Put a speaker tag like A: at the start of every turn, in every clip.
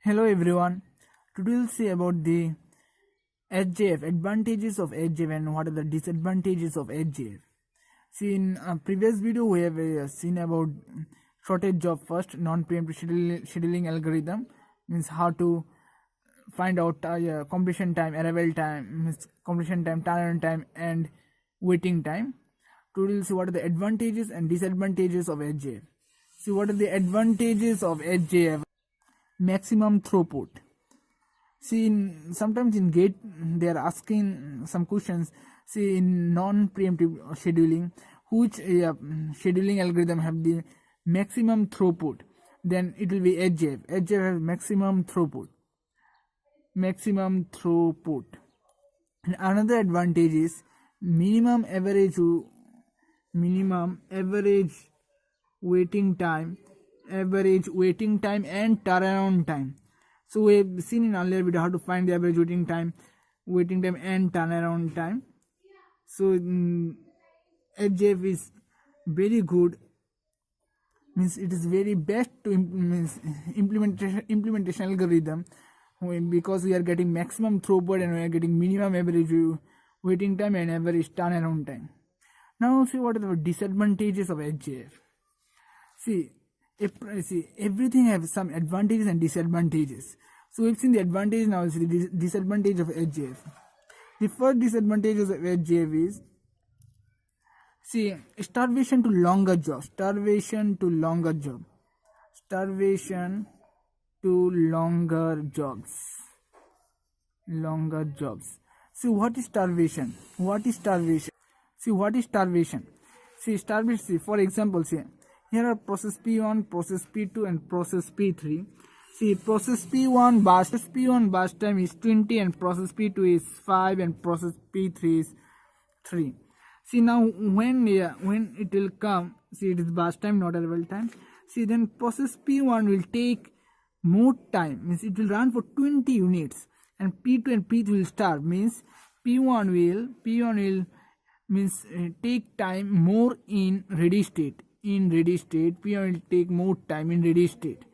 A: Hello everyone. Today we'll see about the SJF, advantages of SJF and what are the disadvantages of SJF. See, in a previous video we have seen about shortage job first, non-preemptive scheduling algorithm, means how to find out completion time, arrival time, means completion time, turnaround time and waiting time. Today we'll see what are the advantages and disadvantages of SJF. See, what are the advantages of SJF? Maximum throughput. See, sometimes in gate they are asking some questions. See, in non-preemptive scheduling, which scheduling algorithm have the maximum throughput? Then it will be SJF. SJF has maximum throughput. And another advantage is minimum average waiting time and turnaround time. So we have seen in earlier video how to find the average waiting time and turnaround time. So SJF is very good, means it is very best to implementation algorithm, because we are getting maximum throughput and we are getting minimum average waiting time and average turnaround time. Now see what are the disadvantages of SJF. See, everything has some advantages and disadvantages. So we've seen the advantage, now is the disadvantage of SJF. The first disadvantage of SJF is, see, starvation to longer jobs. See, what is starvation? See, for example, see, here are process P1, process P2 and process P3. See, process P1 burst time is 20 and process P2 is 5 and process P3 is 3. See, now when it will come, see, it is burst time, not arrival time. See, then process P1 will take more time, means it will run for 20 units, and P2 and P3 will starve, means P1 will take time more in ready state. P1 will take more time in ready state.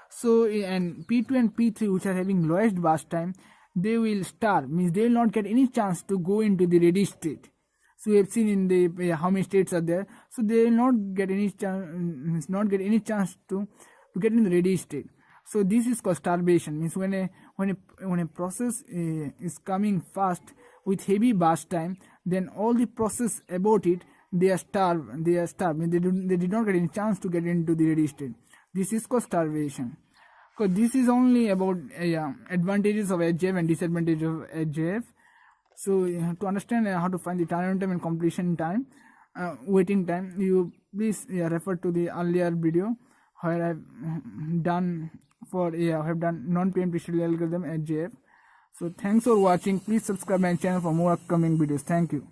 A: So, and P2 and P3, which are having lowest burst time, they will starve, means they will not get any chance to go into the ready state. So we have seen in the how many states are there. So they will not get any chance to get in the ready state. So this is called starvation, means when a process is coming fast with heavy burst time, then all the process about it, they are starved. They did not get any chance to get into the ready state. This is called starvation. Because this is only about advantages of SJF and disadvantages of SJF. So to understand how to find the turnaround time and completion time, waiting time, you please refer to the earlier video where I have done non-preemptive scheduling algorithm SJF. So thanks for watching. Please subscribe my channel for more upcoming videos. Thank you.